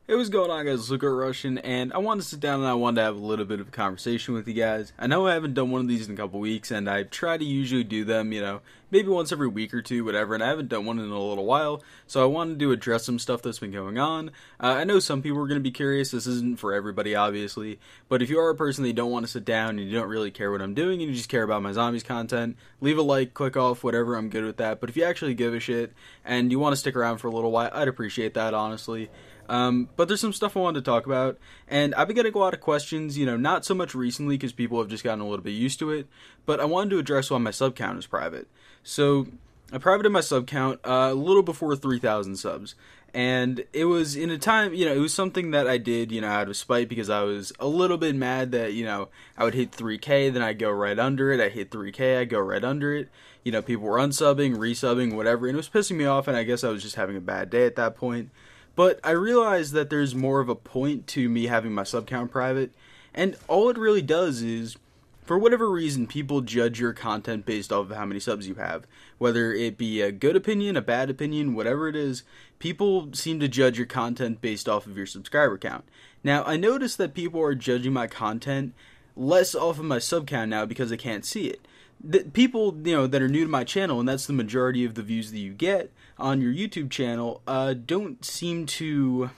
Hey, what's going on, guys? Luca Russian, and I wanted to sit down and I wanted to have a little bit of a conversation with you guys. I know I haven't done one of these in a couple weeks, and I try to usually do them, maybe once every week or two, whatever, and I haven't done one in a little while, so I wanted to address some stuff that's been going on. I know some people are going to be curious. This isn't for everybody, obviously, but if you are a person that you don't want to sit down and you don't really care what I'm doing and you just care about my zombies content, leave a like, click off, whatever, I'm good with that. But if you actually give a shit and you want to stick around for a little while, I'd appreciate that, honestly. But there's some stuff I wanted to talk about, and I've been getting a lot of questions, not so much recently because people have just gotten a little bit used to it, but I wanted to address why my sub count is private. So, I privated my sub count a little before 3,000 subs, and it was in a time, it was something that I did, out of spite because I was a little bit mad that, I would hit 3K, then I'd go right under it, I hit 3K, I'd go right under it, people were unsubbing, resubbing, whatever, and it was pissing me off, and I guess I was just having a bad day at that point. But I realized that there's more of a point to me having my sub count private, and all it really does is, for whatever reason, people judge your content based off of how many subs you have. Whether it be a good opinion, a bad opinion, whatever it is, people seem to judge your content based off of your subscriber count. Now, I noticed that people are judging my content less off of my sub count now because they can't see it. The people, that are new to my channel, and that's the majority of the views that you get on your YouTube channel, don't seem to...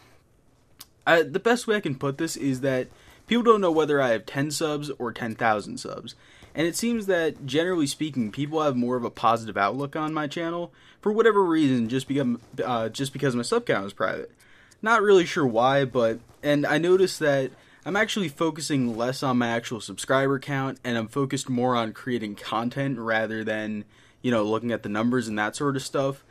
the best way I can put this is that people don't know whether I have 10 subs or 10,000 subs. And it seems that, generally speaking, people have more of a positive outlook on my channel, for whatever reason, just because my sub count is private. Not really sure why, and I noticed that I'm actually focusing less on my actual subscriber count, and I'm focused more on creating content rather than, looking at the numbers and that sort of stuff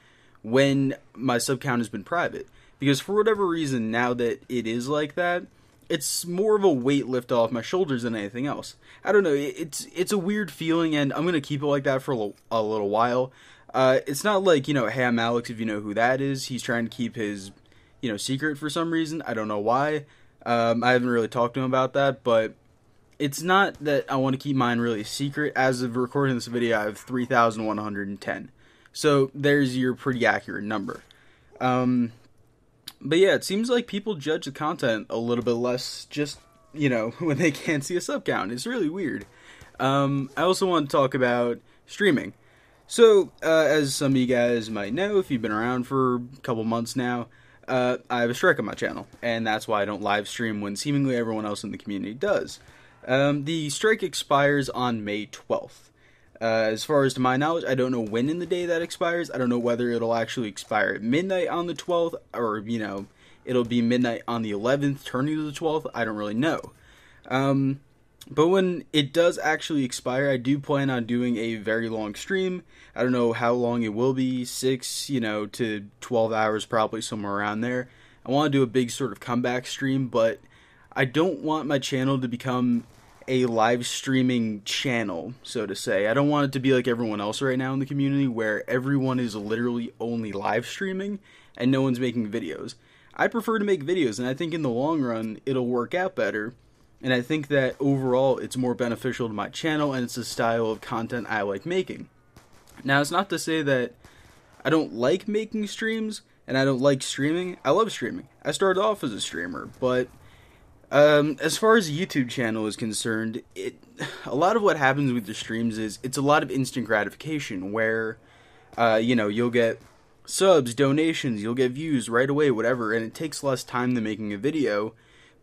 when my sub count has been private. Because for whatever reason, now that it is like that, it's more of a weight lift off my shoulders than anything else. I don't know, it's a weird feeling, and I'm going to keep it like that for a little while. It's not like, hey, I'm Alex, if you know who that is. He's trying to keep his, secret for some reason. I don't know why. I haven't really talked to him about that, but it's not that I want to keep mine really secret. As of recording this video, I have 3,110. So there's your pretty accurate number. But yeah, it seems like people judge the content a little bit less just, when they can't see a sub count. It's really weird. I also want to talk about streaming. So, as some of you guys might know, if you've been around for a couple months now, I have a strike on my channel, and that's why I don't live stream when seemingly everyone else in the community does. The strike expires on May 12th. As far as to my knowledge, I don't know when in the day that expires. I don't know whether it'll actually expire at midnight on the 12th, or, it'll be midnight on the 11th, turning to the 12th. I don't really know. But when it does actually expire, I do plan on doing a very long stream. I don't know how long it will be, 6, to 12 hours, probably somewhere around there. I want to do a big sort of comeback stream, but I don't want my channel to become a live streaming channel, so to say. I don't want it to be like everyone else right now in the community, where everyone is literally only live streaming and no one's making videos. I prefer to make videos, and I think in the long run, it'll work out better. And I think that overall, it's more beneficial to my channel, and it's the style of content I like making. Now, it's not to say that I don't like making streams, and I don't like streaming. I love streaming. I started off as a streamer, but as far as the YouTube channel is concerned, a lot of what happens with the streams is it's a lot of instant gratification, where, you'll get subs, donations, you'll get views right away, whatever, and it takes less time than making a video.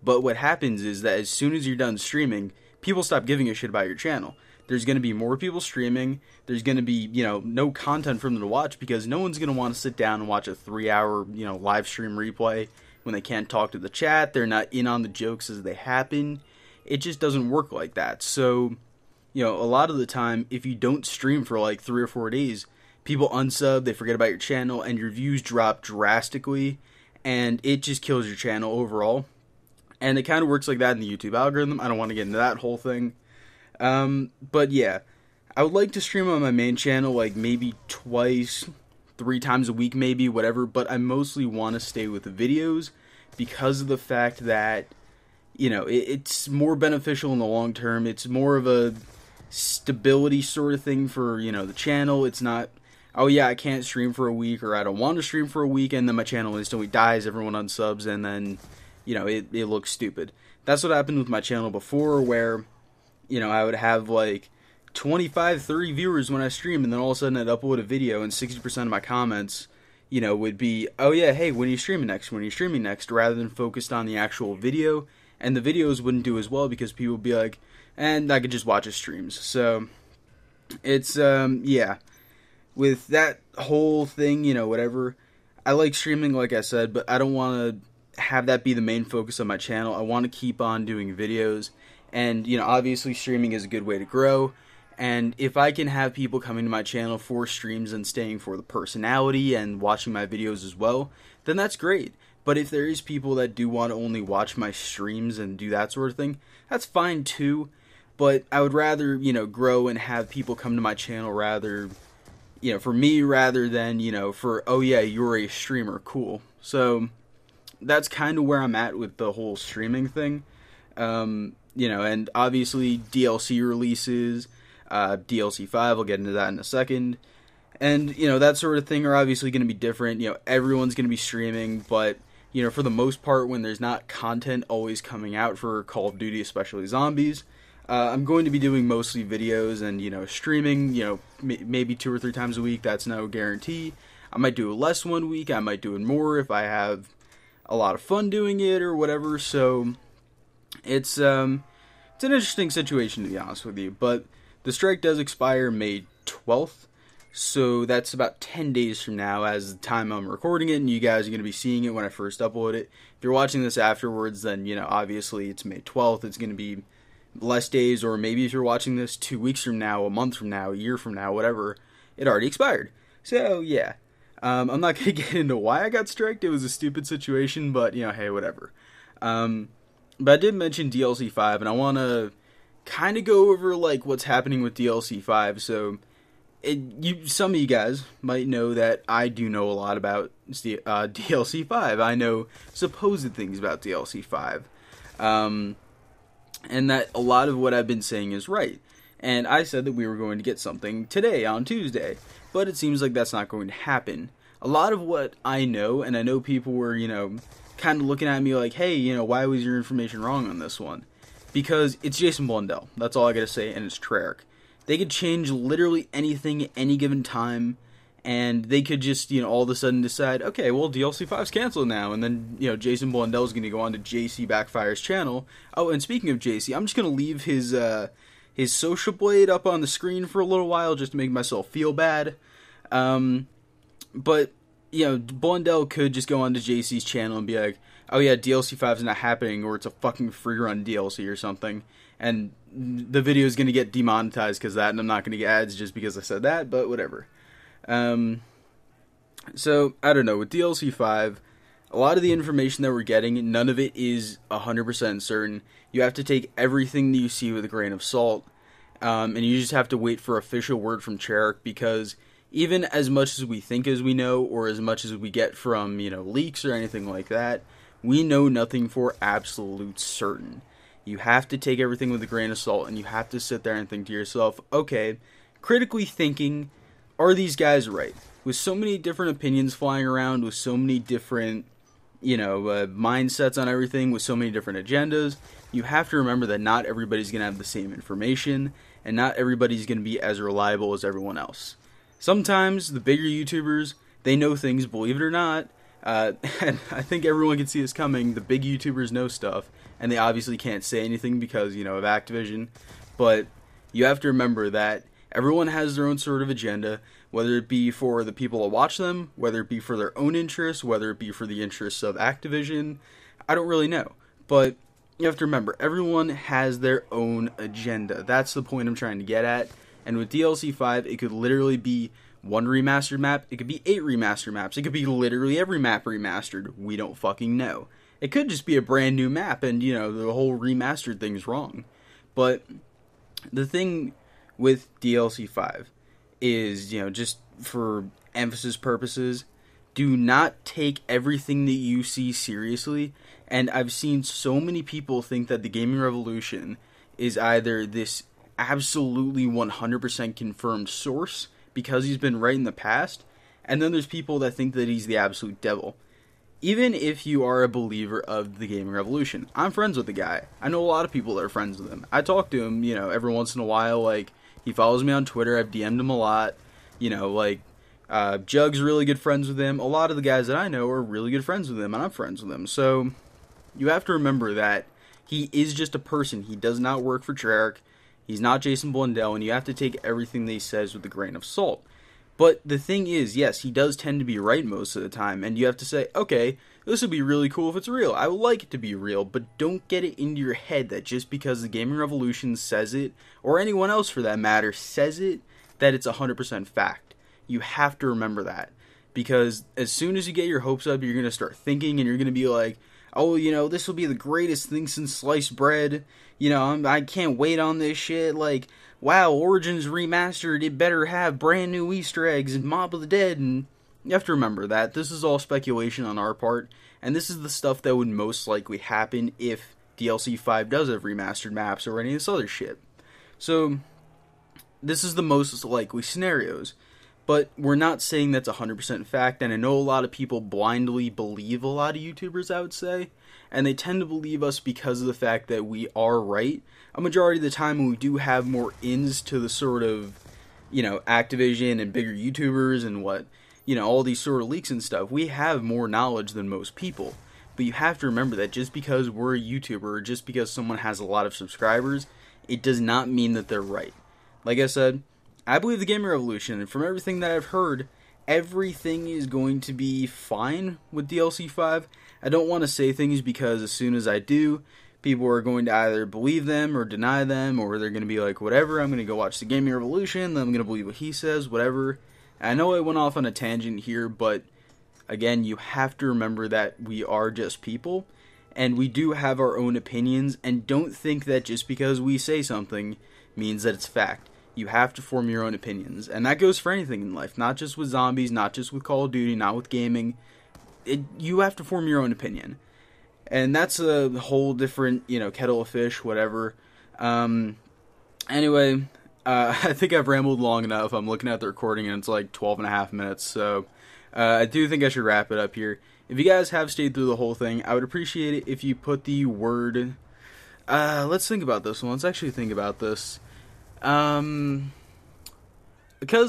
But what happens is that as soon as you're done streaming, people stop giving a shit about your channel. There's going to be more people streaming. There's going to be, no content for them to watch because no one's going to want to sit down and watch a 3-hour, live stream replay when they can't talk to the chat. They're not in on the jokes as they happen. It just doesn't work like that. So, a lot of the time, if you don't stream for like 3 or 4 days, people unsub, they forget about your channel, and your views drop drastically, and it just kills your channel overall. And it kind of works like that in the YouTube algorithm. I don't want to get into that whole thing. But yeah, I would like to stream on my main channel like maybe twice, 3 times a week maybe, whatever. But I mostly want to stay with the videos because of the fact that, it's more beneficial in the long term. It's more of a stability sort of thing for, the channel. It's not... oh yeah, I can't stream for a week, or I don't want to stream for a week, and then my channel instantly dies, everyone unsubs, and then, it looks stupid. That's what happened with my channel before, where, I would have like 25, 30 viewers when I stream, and then all of a sudden I'd upload a video, and 60% of my comments, would be, oh yeah, hey, when are you streaming next? When are you streaming next? Rather than focused on the actual video, and the videos wouldn't do as well because people would be like, and I could just watch his streams. So, it's, yeah. With that whole thing, whatever, I like streaming, like I said, but I don't want to have that be the main focus of my channel. I want to keep on doing videos, and, obviously streaming is a good way to grow, and if I can have people coming to my channel for streams and staying for the personality and watching my videos as well, then that's great. But if there is people that do want to only watch my streams and do that sort of thing, that's fine too. But I would rather, grow and have people come to my channel for me rather than, for, oh yeah, you're a streamer, cool. So that's kind of where I'm at with the whole streaming thing. And obviously DLC releases, DLC 5, I'll get into that in a second. And, that sort of thing are obviously going to be different. Everyone's going to be streaming, but for the most part, when there's not content always coming out for Call of Duty, especially zombies, I'm going to be doing mostly videos and, streaming, maybe 2 or 3 times a week. That's no guarantee. I might do it less one week. I might do it more if I have a lot of fun doing it or whatever. So it's an interesting situation, to be honest with you. But the strike does expire May 12th. So that's about 10 days from now as the time I'm recording it, and you guys are going to be seeing it when I first upload it. If you're watching this afterwards, then, obviously it's May 12th. It's going to be less days, or maybe if you're watching this 2 weeks from now, a month from now, a year from now, whatever, it already expired. So, yeah. I'm not going to get into why I got striked. It was a stupid situation, but, hey, whatever. But I did mention DLC 5, and I want to kind of go over, what's happening with DLC 5, so some of you guys might know that I do know a lot about DLC 5. I know supposed things about DLC 5. And that a lot of what I've been saying is right. And I said that we were going to get something today, on Tuesday. But it seems like that's not going to happen. A lot of what I know, and I know people were, kind of looking at me like, hey, why was your information wrong on this one? Because it's Jason Blundell. That's all I gotta say, and it's Treyarch. They could change literally anything at any given time, and they could just, all of a sudden decide, okay, well, DLC 5's canceled now, and then, Jason Blundell's going to go on to JC Backfire's channel. Oh, and speaking of JC, I'm just going to leave his social blade up on the screen for a little while just to make myself feel bad. But, Blundell could just go on to JC's channel and be like, oh yeah, DLC 5's not happening, or it's a fucking free run DLC or something, and the video is going to get demonetized because of that, and I'm not going to get ads just because I said that, but whatever. So, I don't know, with DLC 5, a lot of the information that we're getting, none of it is 100% certain. You have to take everything that you see with a grain of salt, and you just have to wait for official word from Treyarch, because even as much as we think as we know, or as much as we get from, leaks or anything like that, we know nothing for absolute certain. You have to take everything with a grain of salt, and you have to sit there and think to yourself, okay, critically thinking, are these guys right? With so many different opinions flying around, with so many different, mindsets on everything, with so many different agendas, you have to remember that not everybody's going to have the same information, and not everybody's going to be as reliable as everyone else. Sometimes the bigger YouTubers, they know things, believe it or not, and I think everyone can see this coming. The big YouTubers know stuff, and they obviously can't say anything because, of Activision, but you have to remember that everyone has their own sort of agenda, whether it be for the people that watch them, whether it be for their own interests, whether it be for the interests of Activision. I don't really know, but you have to remember, everyone has their own agenda. That's the point I'm trying to get at. And with DLC 5, it could literally be 1 remastered map, it could be 8 remastered maps, it could be literally every map remastered. We don't fucking know. It could just be a brand new map, and, the whole remastered thing's wrong. But the thing with DLC 5 is, just for emphasis purposes, do not take everything that you see seriously. And I've seen so many people think that the gaming revolution is either this absolutely 100% confirmed source because he's been right in the past, and then there's people that think that he's the absolute devil. Even if you are a believer of the gaming revolution, I'm friends with the guy. I know a lot of people that are friends with him. I talk to him, every once in a while. Like, he follows me on Twitter. I've DM'd him a lot. Jug's really good friends with him. A lot of the guys that I know are really good friends with him, and I'm friends with him. So, you have to remember that he is just a person. He does not work for Treyarch. He's not Jason Blundell, and you have to take everything that he says with a grain of salt. But the thing is, yes, he does tend to be right most of the time, and you have to say, okay, this would be really cool if it's real. I would like it to be real, but don't get it into your head that just because the gaming revolution says it, or anyone else for that matter says it, that it's 100% fact. You have to remember that, because as soon as you get your hopes up, you're going to start thinking, and you're going to be like, oh, this will be the greatest thing since sliced bread. I can't wait on this shit. Like, wow, Origins Remastered, it better have brand new Easter eggs and Mob of the Dead. And you have to remember that this is all speculation on our part, and this is the stuff that would most likely happen if DLC 5 does have remastered maps or any of this other shit. So, this is the most likely scenarios. But we're not saying that's 100% fact, and I know a lot of people blindly believe a lot of YouTubers, I would say, and they tend to believe us because of the fact that we are right. A majority of the time when we do have more ins to the sort of, Activision and bigger YouTubers and all these sort of leaks and stuff, we have more knowledge than most people. But you have to remember that just because we're a YouTuber, or just because someone has a lot of subscribers, it does not mean that they're right. Like I said, I believe the gaming revolution, and from everything that I've heard, everything is going to be fine with DLC 5. I don't want to say things because as soon as I do, people are going to either believe them or deny them, or they're going to be like, whatever, I'm going to go watch the gaming revolution, then I'm going to believe what he says, whatever. I know I went off on a tangent here, but again, you have to remember that we are just people, and we do have our own opinions, and don't think that just because we say something means that it's fact. You have to form your own opinions, and that goes for anything in life, not just with zombies, not just with Call of Duty, not with gaming. You have to form your own opinion, and that's a whole different, kettle of fish, whatever. Anyway, I think I've rambled long enough. I'm looking at the recording, and it's like 12 and a half minutes, so I do think I should wrap it up here. If you guys have stayed through the whole thing, I would appreciate it if you put the word... let's think about this one. Let's actually think about this. Because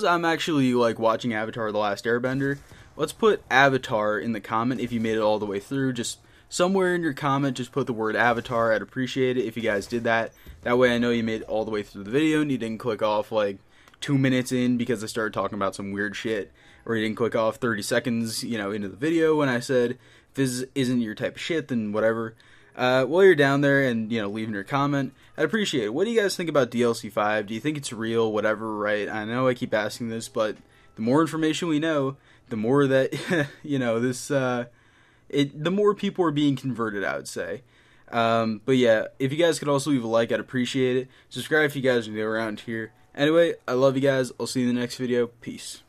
I'm actually, watching Avatar The Last Airbender, let's put Avatar in the comment if you made it all the way through. Just somewhere in your comment, just put the word Avatar. I'd appreciate it if you guys did that. That way I know you made it all the way through the video and you didn't click off, 2 minutes in because I started talking about some weird shit. Or you didn't click off 30 seconds, into the video when I said, if this isn't your type of shit, then whatever. While you're down there and, leaving your comment, I'd appreciate it. What do you guys think about DLC 5? Do you think it's real? Whatever, right? I know I keep asking this, but the more information we know, the more that, the more people are being converted, I would say. But yeah, if you guys could also leave a like, I'd appreciate it. Subscribe if you guys are new around here. Anyway, I love you guys. I'll see you in the next video. Peace.